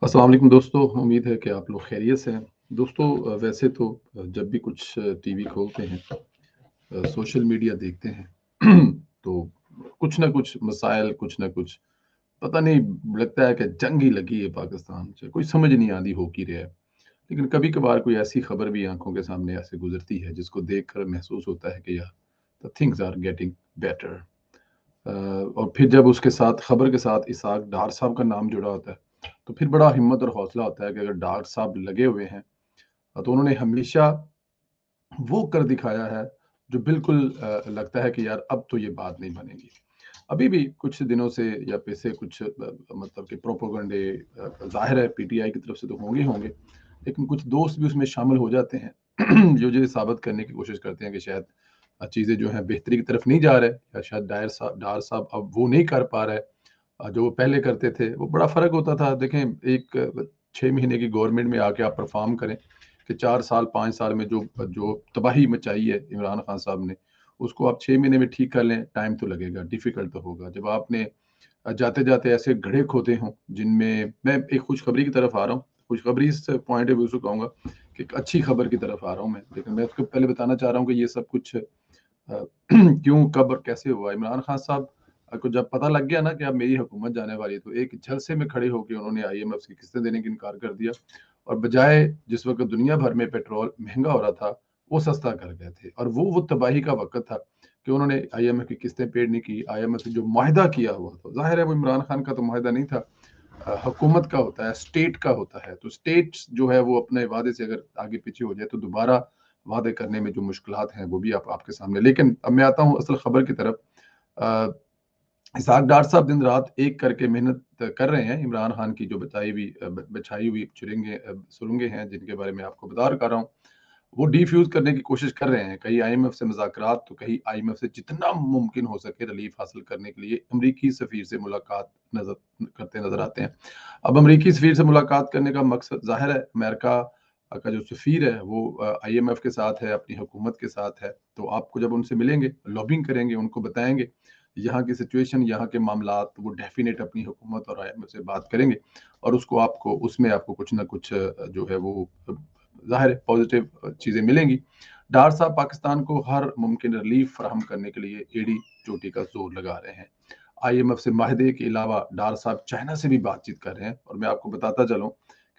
अस्सलाम वालेकुम दोस्तों, उम्मीद है कि आप लोग खैरियत से हैं। दोस्तों वैसे तो जब भी कुछ टीवी खोलते हैं, सोशल मीडिया देखते हैं तो कुछ ना कुछ मसाइल, कुछ ना कुछ पता नहीं लगता है कि जंग ही लगी है पाकिस्तान से, कोई समझ नहीं आती हो की रहा है। लेकिन कभी-कभार कोई ऐसी खबर भी आँखों के सामने ऐसे गुज़रती है जिसको देखकर महसूस होता है कि यार the things are getting better. और फिर जब उसके साथ खबर के साथ इसहाक डार साहब का नाम जुड़ा होता है, तो फिर बड़ा हिम्मत और हौसला होता है कि अगर डार साहब लगे हुए हैं, तो उन्होंने हमेशा वो कर दिखाया है जो बिल्कुल लगता है कि यार अब तो ये बात नहीं बनेगी। अभी भी कुछ दिनों से या पिछले कुछ मतलब कि प्रोपेगेंडे ज़ाहिर है पीटीआई की तरफ से तो होंगे ही होंगे, लेकिन कुछ दोस्त भी उसमें शामिल हो जाते हैं जो ये साबित करने की कोशिश करते हैं कि शायद चीज़ें जो हैं बेहतरी की तरफ नहीं जा रहे या शायद डार साहब अब वो नहीं कर पा रहे जो वो पहले करते थे। वो बड़ा फ़र्क होता था। देखें एक 6 महीने की गवर्नमेंट में आके आप परफ़ॉर्म करें कि 4 साल 5 साल में जो जो तबाही मचाई है इमरान खान साहब ने, उसको आप 6 महीने में ठीक कर लें, टाइम तो लगेगा, डिफ़िकल्ट तो होगा। जब आपने जाते-जाते ऐसे घड़े खोदे हों, जिनमें मैं एक खुशखबरी की तरफ आ रहा हूँ। खुशखबरी इस पॉइंट ऑफ व्यू से कहूँगा कि एक अच्छी खबर की तरफ आ रहा हूँ मैं। लेकिन मैं उसको पहले बताना चाह रहा हूँ कि ये सब कुछ क्यों, कब और कैसे हुआ? इमरान खान साहब को जब पता लग गया ना कि अब मेरी हुकूमत जाने वाली है, तो एक जलसे में खड़े होके उन्होंने आईएमएफ की किस्तें देने की इनकार कर दिया और बजाय जिस वक़्त दुनिया भर में पेट्रोल महँगा हो रहा था, वो सस्ता कर गए थे और वो तबाही का वक़्त था कि उन्होंने आईएमएफ की किस्तें पेड नहीं की। आईएमएफ से जो मुआहदा किया हुआ था, ज़ाहिर है वो इमरान खान का तो मुआहदा नहीं था, हुकूमत का होता है, स्टेट का होता है। तो स्टेट्स जो है वो अपने वादे से अगर आगे पीछे हो जाए तो दोबारा वादे करने में जो मुश्किलात हैं वो भी आपके सामने। लेकिन अब मैं आता हूँ असल खबर की तरफ। अ, इसहाक डार साहब दिन रात एक करके मेहनत कर रहे हैं। इमरान खान की जो बिछाई हुई सुरंगें हैं जिनके बारे में आपको बता कर रहा हूँ, वो डिफ्यूज़ करने की कोशिश कर रहे हैं। कहीं आईएमएफ से मुज़ाकरात, तो कहीं आईएमएफ से जितना मुमकिन हो सके रिलीफ़ हासिल करने के लिए अमरीकी सफ़ीर से मुलाकात नज़र आते हैं। अब अमरीकी सफ़ीर से मुलाकात करने का मकसद ज़ाहिर है अमेरिका का जो सफ़ीर है वो आईएमएफ के साथ है, अपनी हुकूमत के साथ है। तो आपको जब उनसे मिलेंगे, लॉबिंग करेंगे, उनको बताएँगे यहाँ की सिचुएशन, यहाँ के मामलात, वो डेफ़िनेट अपनी हुकूमत और आईएमएफ से बात करेंगे और उसमें आपको कुछ ना कुछ जो है वो ज़ाहिर है पॉज़िटिव चीज़ें मिलेंगी। डार साहब पाकिस्तान को हर मुमकिन रिलीफ़ फ़राहम करने के लिए एड़ी-चोटी का ज़ोर लगा रहे हैं। आईएमएफ से माहदे के अलावा डार साहब चाइना से भी बातचीत कर रहे हैं और मैं आपको बताता चलूँ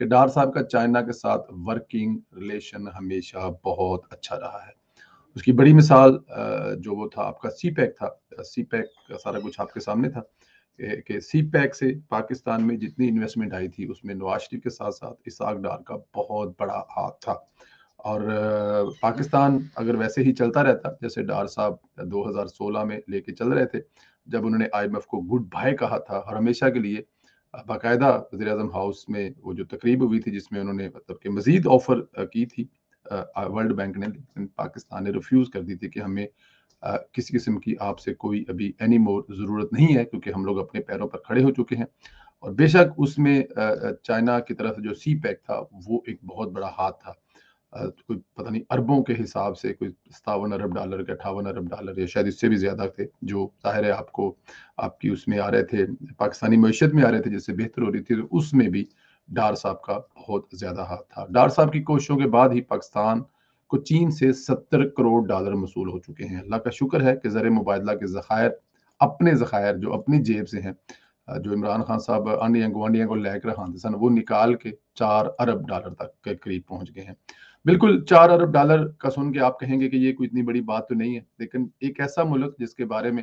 कि डार साहब का चाइना के साथ वर्किंग रिलेशन हमेशा बहुत अच्छा रहा है। उसकी बड़ी मिसाल जो वो था आपका सी-पैक था। सी-पैक का सारा कुछ आपके सामने था कि सी-पैक से पाकिस्तान में जितनी इन्वेस्टमेंट आई थी, उसमें नवाज़ शरीफ के साथ-साथ इसहाक डार का बहुत बड़ा हाथ था। और पाकिस्तान अगर वैसे ही चलता रहता, जैसे डार साहब 2016 में लेके चल रहे थे, जब उन्होंने आईएमएफ को गुड बाय कहा था और हमेशा के लिए बाकायदा वज़ीर-ए-आज़म हाउस में वो जो तकरीब हुई थी, जिसमें उन्होंने मतलब कि मज़ीद ऑफ़र की थी वर्ल्ड बैंक ने, लेकिन पाकिस्तान ने रिफ्यूज़ कर दी थी कि हमें किसी किस्म की आपसे कोई अभी एनी मोर ज़रूरत नहीं है, क्योंकि हम लोग अपने पैरों पर खड़े हो चुके हैं। और बेशक उसमें चाइना की तरफ जो सी-पैक था, वो एक बहुत बड़ा हाथ था। कोई पता नहीं अरबों के हिसाब से कोई 57 अरब डॉलर के 58 अरब डॉलर या शायद इससे भी ज़्यादा थे, जो ज़ाहिर है आपको आपकी उसमें आ रहे थे, पाकिस्तानी मईशत में आ रहे थे, जिससे बेहतर हो रही थी, तो उसमें भी डार साहब का बहुत ज़्यादा हाथ था। डार साहब की कोशिशों के बाद ही पाकिस्तान को चीन से 70 करोड़ डॉलर मसूल हो चुके हैं। अल्लाह का शुक्र है कि ज़र मुबादला के ज़खायर, अपने ज़खायर जो अपनी जेब से हैं, जो इमरान खान साहब आंडियां गुआंढियां को लेकर आते सन, वो निकाल के 4 अरब डॉलर तक के करीब पहुंच गए हैं। बिल्कुल 4 अरब डॉलर का सुन के आप कहेंगे कि ये कोई इतनी बड़ी बात तो नहीं है, लेकिन एक ऐसा मुल्क जिसके बारे में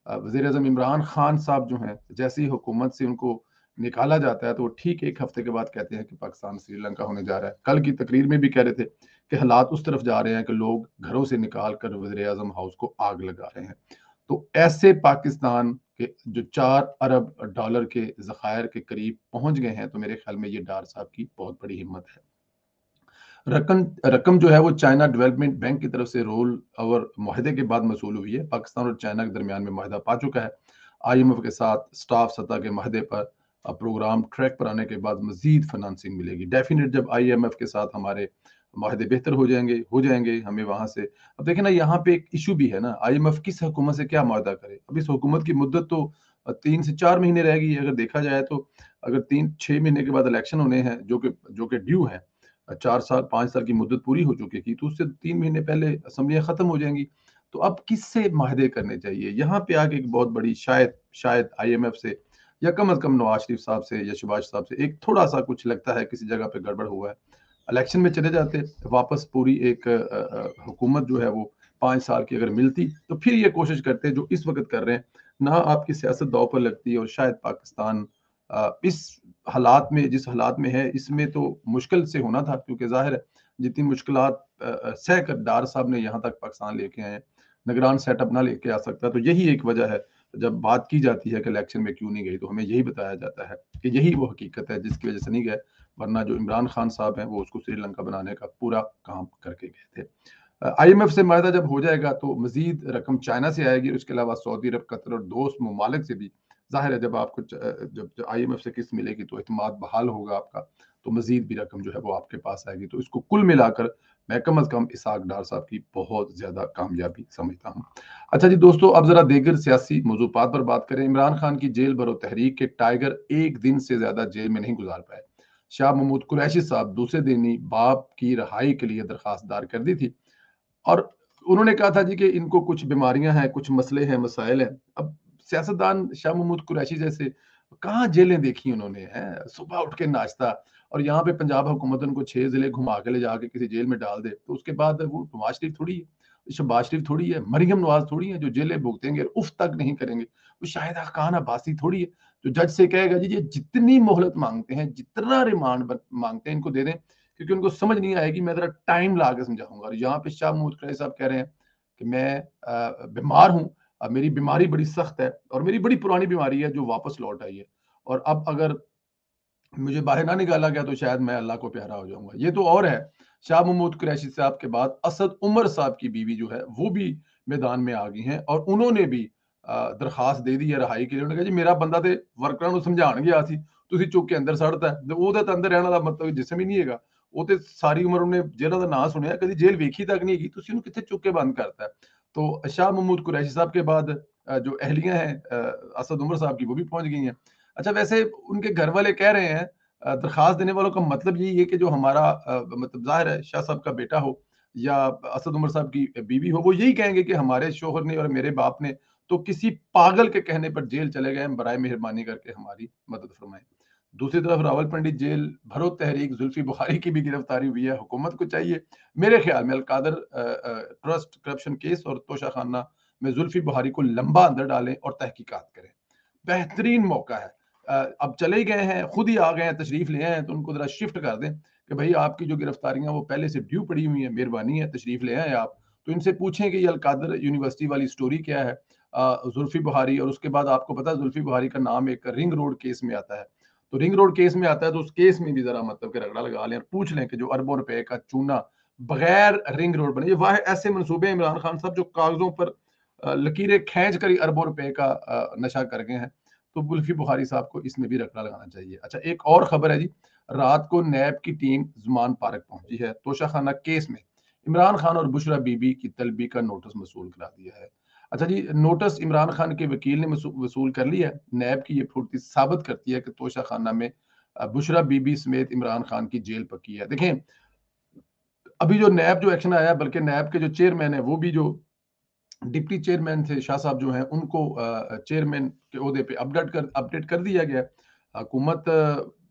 वज़ीर-ए-आज़म इमरान खान साहब जो हैं, जैसे ही हुकूमत से उनको निकाला जाता है, तो वो ठीक 1 हफ्ते के बाद कहते हैं कि पाकिस्तान श्रीलंका होने जा रहा है। कल की तकरीर में भी कह रहे थे कि हालात उस तरफ जा रहे हैं कि लोग घरों से निकाल कर वज़ीर-ए-आज़म हाउस को आग लगा रहे हैं। तो ऐसे पाकिस्तान के जो 4 अरब डॉलर के ज़खायर के करीब पहुँच गए हैं, तो मेरे ख़्याल में ये डार साहब की बहुत बड़ी हिम्मत है। रकम रकम जो है वो चाइना डेवलपमेंट बैंक की तरफ से रोल ओवर मुआहदे के बाद मसूल हुई है। पाकिस्तान और चाइना के दरमियान में मुआहदा पा चुका है। आईएमएफ के साथ स्टाफ सतह के मुआहदे पर प्रोग्राम ट्रैक पर आने के बाद मजीद फाइनेंसिंग मिलेगी। डेफिनेट जब आईएमएफ के साथ हमारे मुआहदे बेहतर हो जाएंगे हमें वहां से। अब देखें ना, यहाँ पे एक इशू भी है ना, आईएमएफ किस हुकूमत से क्या मुआहदा करे। अब इस हुकूमत की मुद्दत तो 3 से 4 महीने रह गई है अगर देखा जाए तो। अगर 3-6 महीने के बाद इलेक्शन होने हैं जो कि ड्यू हैं, 4 साल 5 साल की मुद्दत पूरी हो चुकी थी, तो उससे 3 महीने पहले असेंबलियाँ खत्म हो जाएंगी। तो अब किससे माहदे करने चाहिए? यहाँ पे आके एक बहुत बड़ी शायद IMF से, या कम अज कम नवाज शरीफ साहब से या शहबाज साहब से एक थोड़ा सा कुछ लगता है किसी जगह पे गड़बड़ हुआ है। इलेक्शन में चले जाते, वापस पूरी एक हुकूमत जो है वो 5 साल की अगर मिलती, तो फिर ये कोशिश करते जो इस वक्त कर रहे हैं, ना आपकी सियासत दांव पर लगती है, और शायद पाकिस्तान इस हालात में, जिस हालात में है, इसमें तो मुश्किल से होना था, क्योंकि जाहिर है जितनी मुश्किलात सह कर डार साहब ने यहाँ तक पाकिस्तान लेके आए हैं, निगरान सेटअप ना लेके आ सकता। तो यही एक वजह है, जब बात की जाती है कि इलेक्शन में क्यों नहीं गई, तो हमें यही बताया जाता है कि यही वो हकीकत है जिसकी वजह से नहीं गए, वरना जो इमरान खान साहब हैं वो उसको श्रीलंका बनाने का पूरा काम करके गए थे। IMF से मायदा जब हो जाएगा तो मजीद रकम चाइना से आएगी, उसके अलावा सऊदी अरब, कतर और दोस्त ममालिक से भी। जाहिर है जब आपको जब IMF से किस्त मिलेगी तो इत्मीनान बहाल होगा आपका, तो मजीद भी रकम जो है वो आपके पास आएगी। तो इसको कुल मिलाकर मैं कम अज कम इसहाक डार साहब की बहुत ज्यादा कामयाबी समझता हूँ। अच्छा जी दोस्तों, अब जरा दीगर सियासी मौजूदात पर बात करें। इमरान खान की जेल भरो तहरीक के टाइगर एक दिन से ज्यादा जेल में नहीं गुजार पाए। शाह महमूद कुरैशी साहब दूसरे दिन ही बाप की रहाई के लिए दरखास्त दायर कर दी थी, और उन्होंने कहा था जी कि इनको कुछ बीमारियां हैं, कुछ मसले हैं, मसाइल हैं। अब सियासतदान शाह महमूद कुरैशी जैसे कहाँ जेलें देखी उन्होंने, हैं सुबह उठ के नाश्ता, और यहाँ पे पंजाब हुकूमत उनको 6 जिले घुमा के ले जाके किसी जेल में डाल दे, तो उसके बाद वो नवाज शरीफ थोड़ी है, शहबाज शरीफ थोड़ी है, मरियम नवाज थोड़ी है जो जेलें भुगतेंगे और उफ तक नहीं करेंगे। वो शाहिद खान अब्बासी थोड़ी है जो जज से कहेगा जी ये जितनी मोहलत मांगते हैं, जितना रिमांड मांगते हैं, इनको दे दें, क्योंकि उनको समझ नहीं आएगी, मैं जरा टाइम ला के समझाऊंगा। और यहाँ पे शाह महमूद कुरैशी साहब कह रहे हैं कि मैं बीमार हूँ, मेरी बीमारी बड़ी सख्त है, और मेरी बड़ी पुरानी बीमारी है जो वापस लौट आई है, और अब अगर मुझे बाहर ना निकाला गया तो शायद मैं अल्लाह को प्यारा हो जाऊंगा। ये तो और है, शाह महमूद कुरैशी साहब के बाद असद उमर साहब की बीवी जो है वो भी मैदान में आ गई हैं, और उन्होंने भी दरखास्त दे दी है रहाई के लिए। उन्होंने कहा जी मेरा बंदा तो वर्कਰਾਂ ਨੂੰ ਸਮਝਾਣ ਗਿਆ ਸੀ, ਤੁਸੀਂ ਚੁੱਕ ਕੇ ਅੰਦਰ ਸੜਦਾ, ਤੇ ਉਹਦੇ ਤਾਂ ਅੰਦਰ ਰਹਿਣ ਦਾ ਮਤਲਬ ਜਿਸਮ ਹੀ ਨਹੀਂ ਹੈਗਾ। ਉਹ ਤੇ ਸਾਰੀ ਉਮਰ ਉਹਨੇ ਜੇਲ੍ਹਾਂ ਦਾ ਨਾਂ ਸੁਣਿਆ, ਕਦੀ ਜੇਲ੍ਹ ਵੇਖੀ ਤੱਕ ਨਹੀਂ ਹੈਗੀ, ਤੁਸੀਂ ਉਹਨੂੰ ਕਿੱਥੇ ਚੁੱਕ ਕੇ ਬੰਦ ਕਰਤਾ। तो शाह महमूद कुरैशी साहब के बाद जो अहलियां हैं असद उमर साहब की, वो भी पहुंच गई हैं। अच्छा, वैसे उनके घर वाले कह रहे हैं, दरखास्त देने वालों का मतलब यही है कि जो हमारा मतलब जाहिर है शाह साहब का बेटा हो या असद उमर साहब की बीवी हो, वो यही कहेंगे कि हमारे शोहर ने और मेरे बाप ने तो किसी पागल के कहने पर जेल चले गए, बराए मेहरबानी करके हमारी मदद फरमाएं। दूसरी तरफ रावलपिंडी जेल भरो तहरीक जुल्फी बुखारी की भी गिरफ्तारी हुई है। हुकूमत को चाहिए मेरे ख्याल में अलकादर ट्रस्ट करप्शन केस और तोशा खाना में जुल्फी बुखारी को लंबा अंदर डालें और तहकीकात करें। बेहतरीन मौका है। अब चले ही गए हैं, खुद ही आ गए हैं, तशरीफ ले आए हैं, तो उनको जरा शिफ्ट कर दें कि भाई आपकी जो गिरफ्तारियां वो पहले से ड्यू पड़ी हुई हैं, मेहरबानी है तशरीफ ले आए आप। तो इनसे पूछें कि ये अलकादर यूनिवर्सिटी वाली स्टोरी क्या है, जुल्फी बुखारी, और उसके बाद आपको पता है जुल्फी बुखारी का नाम एक रिंग रोड केस में आता है, तो रिंग रोड केस में आता है, तो उस केस में भी जरा मतलब कि रगड़ा लगा लें और पूछ लें कि जो अरबों रुपए का चूना बगैर रिंग रोड बने, ये वाह ऐसे मंसूबे इमरान खान साहब जो कागजों पर लकीरें खींच कर ही अरबों रुपए का नशा कर गए हैं, तो जुल्फी बुखारी साहब को इसमें भी रगड़ा लगाना चाहिए। अच्छा, एक और खबर है जी, रात को नैब की टीम जुमान पार्क पहुंची है। तोशा खाना केस में इमरान खान और बुशरा बीबी की तलबी का नोटिस मसूल करा दिया है। अच्छा जी, नोटिस इमरान खान के वकील ने वसूल कर लिया है। नैब की ये फुर्ती साबित करती है कि तोशा खाना में बुशरा बीबी समेत इमरान खान की जेल पक्की है। देखें, अभी जो नैब जो एक्शन आया, बल्कि नैब के जो चेयरमैन है वो भी जो डिप्टी चेयरमैन थे शाह साहब जो हैं, उनको चेयरमैन के ओहदे पे अपडेट कर दिया गया। हुकूमत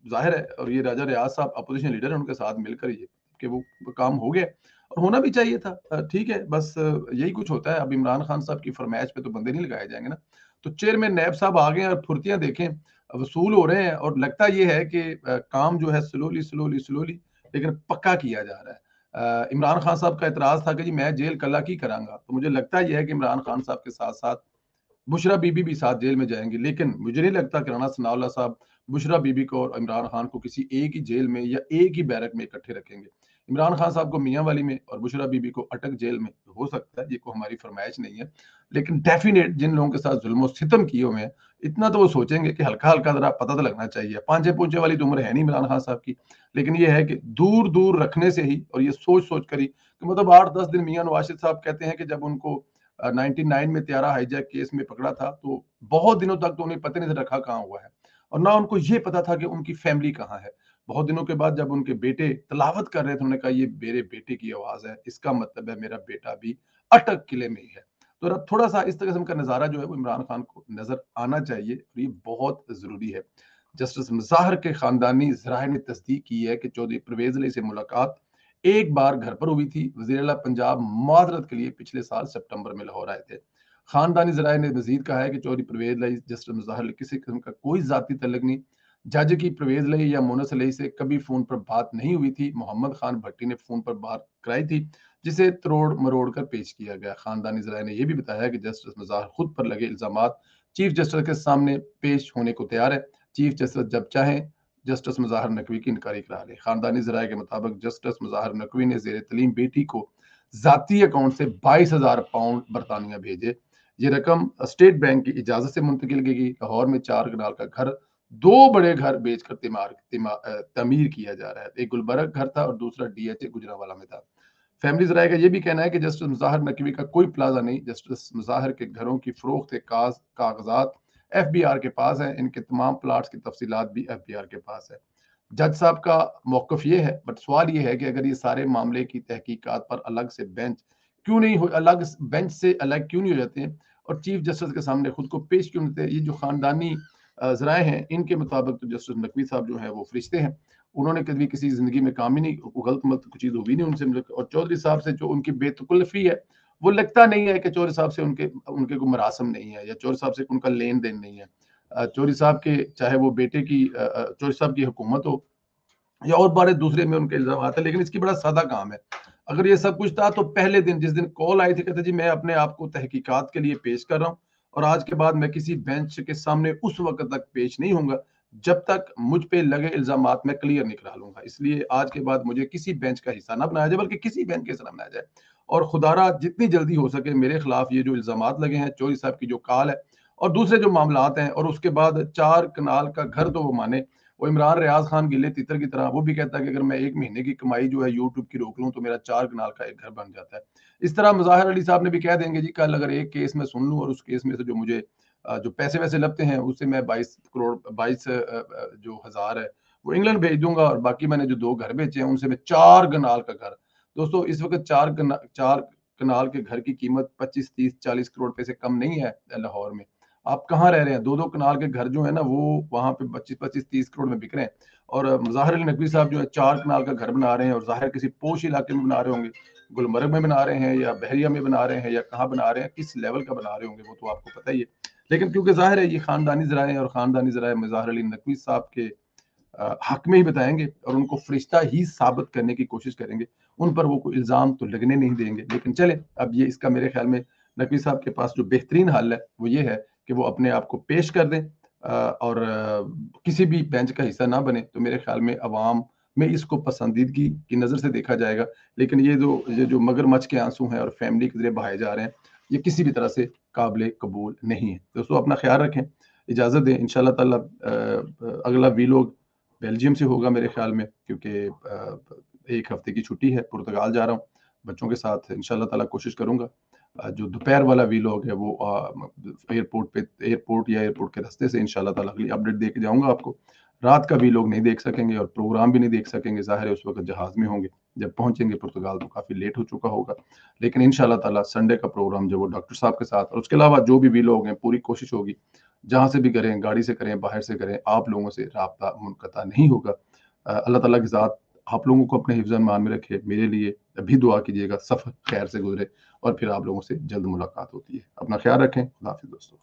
जाहिर है, और ये राजा रियाज साहब अपोजिशन लीडर है, उनके साथ मिलकर ये कि वो काम हो गया और होना भी चाहिए था। ठीक है, बस यही कुछ होता है। अब इमरान खान साहब की फरमाइश पे तो बंदे नहीं लगाए जाएंगे ना। तो चेयरमैन नैब साहब आ गए और फुर्तियां देखें वसूल हो रहे हैं, और लगता ये है कि काम जो है स्लोली स्लोली स्लोली लेकिन पक्का किया जा रहा है। इमरान खान साहब का एतराज था कि जी मैं जेल कल्ला की करांगा, तो मुझे लगता यह है कि इमरान खान साहब के साथ साथ बुशरा बीबी भी साथ जेल में जाएंगी, लेकिन मुझे नहीं लगता कि राणा सनाउल्लाह साहब बुशरा बीबी को और इमरान खान को किसी एक ही जेल में या एक ही बैरक में इकट्ठे रखेंगे। इमरान खान साहब को मियां वाली में और बुशरा बीबी को अटक जेल में, हो सकता है, ये को हमारी फरमाइश नहीं है, लेकिन डेफिनेट जिन लोगों के साथ जुल्म सितम किए हुए हैं, इतना तो वो सोचेंगे कि हल्का हल्का जरा पता तो लगना चाहिए। पांचे पूंचे वाली तो उम्र है नहीं इमरान खान साहब की, लेकिन ये है कि दूर दूर रखने से ही, और ये सोच सोच कर ही कि मतलब 8-10 दिन मियां नवाज शरीफ साहब कहते हैं कि जब उनको 99 में त्यारा हाईजैक केस में पकड़ा था, तो बहुत दिनों तक तो उन्हें पता नहीं था रखा कहाँ हुआ है, और ना उनको ये पता था कि उनकी फैमिली कहाँ है। बहुत दिनों के बाद जब उनके बेटे तलावत कर रहे थे, उन्होंने कहा ये मेरे बेटे की आवाज है, इसका मतलब है मेरा बेटा भी अटक किले में ही है। तो अब थोड़ा सा इस किस्म का नजारा जो है वो इमरान खान को नजर आना चाहिए, और ये बहुत जरूरी है। जस्टिस मुज़ाहिर के खानदानी ज़राए ने तस्दीक की है कि चौधरी परवेज अली से मुलाकात एक बार घर पर हुई थी। वज़ीर आला पंजाब माजरत के लिए पिछले साल सितंबर में लाहौर आए थे। खानदानी ज़राए ने मजीद कहा है कि चौधरी परवेज अली जस्टिस मुज़ाहिर किसी किस्म का कोई जाती तल्लुक नहीं। जज की परवेज अली या मोनस अली से कभी फोन पर बात नहीं हुई थी। मोहम्मद खान भट्टी ने फोन पर बात कराई थी, जिसे तरोड़ मरोड़ कर पेश किया गया। खानदानी ज़राए ने यह भी बताया कि जस्टिस मुज़ाहिर खुद पर लगे इल्जामात चीफ जस्टिस के सामने पेश होने को तैयार है। चीफ जस्टिस जब चाहें जस्टिस मुज़ाहिर नकवी की इंक्वायरी करा ले। खानदानी ज़राए के मुताबिक जस्टिस मुज़ाहिर नकवी ने ज़ेर तलीम बेटी को जाती अकाउंट से 22,000 पाउंड बरतानिया भेजे। ये रकम स्टेट बैंक की इजाजत से मुंतकिल की गई। लाहौर में 4 कनाल का घर, 2 बड़े घर बेचकर तमीर किया जा रहा है। एक गुलबर्ग घर था और दूसरा DHA गुजरांवाला में था। फैमिली ज़राए का ये भी कहना है कि जस्टिस मुज़ाहिर नकवी का कोई प्लाजा नहीं। जस्टिस मुज़ाहिर के घरों की फरोख्त के कागजात FBR के पास है। इनके तमाम प्लाट्स की तफसीलात भी FBR के पास है। जज साहब का मौकफ ये है, बट सवाल ये है कि अगर ये सारे मामले की तहकीकात पर अलग से बेंच क्यों नहीं हो, अलग बेंच से अलग क्यों नहीं हो जाते हैं और चीफ जस्टिस के सामने खुद को पेश क्यों नहीं होते। ये जो खानदानी ज़राए हैं, इनके मुताबिक तो जस्टिस नकवी साहब जो है वो फरिश्ते हैं। उन्होंने कभी किसी जिंदगी में काम ही नहीं, गलत मत कुछ चीज हुई नहीं उनसे। और चौधरी साहब से जो उनकी बेतकल्लफी है, वो लगता नहीं है कि चौधरी साहब से उनके उनके को मरासम नहीं है या चौधरी साहब से उनका लेन देन नहीं है। चौधरी साहब के चाहे वो बेटे की चौधरी साहब की हुकूमत हो या और बारे दूसरे में उनके इल्जाम आते हैं, लेकिन इसकी बड़ा सादा काम है। अगर ये सब कुछ था तो पहले दिन जिस दिन कॉल आई थी, कहते जी मैं अपने आप को तहकीकात के लिए पेश कर रहा हूँ और आज के बाद मैं किसी बेंच के सामने उस वक्त तक पेश नहीं होऊंगा जब तक मुझ पे लगे इल्जामात मैं क्लियर नहीं करा लूंगा। इसलिए आज के बाद मुझे किसी बेंच का हिस्सा ना बनाया जाए, बल्कि किसी बेंच का हिस्सा ना बनाया जाए। और खुदारा जितनी जल्दी हो सके मेरे खिलाफ ये जो इल्जामात लगे हैं, चौधरी साहब की जो कॉल है और दूसरे जो मामलात हैं, और उसके बाद 4 कनाल का घर तो वो माने, वो इमरान रियाज खान गिले तितर की तरह वो भी कहता है कि अगर मैं 1 महीने की कमाई जो है यूट्यूब की रोक लूं तो मेरा 4 कनाल का एक घर बन जाता है। इस तरह मुज़ाहिर अली साहब ने भी कह देंगे जी कल अगर एक केस में सुन लूं और उस केस में से जो मुझे जो पैसे वैसे लगते हैं उससे मैं 22 करोड़ 22 जो हजार है वो इंग्लैंड भेज दूंगा, और बाकी मैंने जो 2 घर बेचे हैं उनसे मैं 4 कनाल का घर। दोस्तों इस वक्त 4 कनाल के घर की कीमत 25 30 40 करोड़ रुपए से कम नहीं है लाहौर में। आप कहाँ रह रहे हैं? 2 कनाल के घर जो है ना वो वहां पे 25 30 करोड़ में बिक रहे हैं, और मुज़ाहिर अली नकवी साहब जो है 4 कनाल का घर बना रहे हैं, और जाहिर किसी पोश इलाके में बना रहे होंगे, गुलमर्ग में बना रहे हैं या बहरिया में बना रहे हैं या कहाँ बना रहे हैं, किस लेवल का बना रहे होंगे वो तो आपको पता ही है। लेकिन क्योंकि जाहिर है ये खानदानी ज़राए हैं और खानदानी ज़राए मुज़ाहिर अली नकवी साहब के हक में ही बताएंगे और उनको फरिश्ता ही साबित करने की कोशिश करेंगे। उन पर वो कोई इल्ज़ाम तो लगने नहीं देंगे। लेकिन चले, अब ये इसका मेरे ख्याल में नकवी साहब के पास जो बेहतरीन हल है वो ये है कि वो अपने आप को पेश कर दें और किसी भी बेंच का हिस्सा ना बने, तो मेरे ख्याल में अवाम में इसको पसंदीदगी की नज़र से देखा जाएगा। लेकिन ये जो मगरमच्छ के आंसू हैं और फैमिली के ज़रिए बहाए जा रहे हैं, ये किसी भी तरह से काबिल कबूल नहीं है। दोस्तों अपना ख्याल रखें, इजाज़त दें। इंशाल्लाह ताला अगला वीलॉग बेल्जियम से होगा मेरे ख्याल में, क्योंकि 1 हफ्ते की छुट्टी है, पुर्तगाल जा रहा हूँ बच्चों के साथ। इंशाल्लाह ताला कोशिश करूंगा जो दोपहर वाला वीलॉग है वो एयरपोर्ट के रास्ते से इंशाल्लाह ताला अगली अपडेट दे के जाऊंगा आपको। रात का वीलॉग नहीं देख सकेंगे और प्रोग्राम भी नहीं देख सकेंगे, ज़ाहिर है उस वक्त जहाज में होंगे। जब पहुंचेंगे पुर्तगाल तो काफ़ी लेट हो चुका होगा। लेकिन इंशाल्लाह ताला संडे का प्रोग्राम जो वो डॉक्टर साहब के साथ, और उसके अलावा जो भी वीलॉग हैं, पूरी कोशिश होगी जहाँ से भी करें, गाड़ी से करें, बाहर से करें, आप लोगों से राब्ता मुनक़ता नहीं होगा। अल्लाह ताला की ज़ात आप लोगों को अपने हिफ्ज़ ईमान में रखे। मेरे लिए भी दुआ कीजिएगा, सफ़र खैर से गुजरे और फिर आप लोगों से जल्द मुलाकात होती है। अपना ख्याल रखें। खुदा हाफ़िज़ दोस्तों।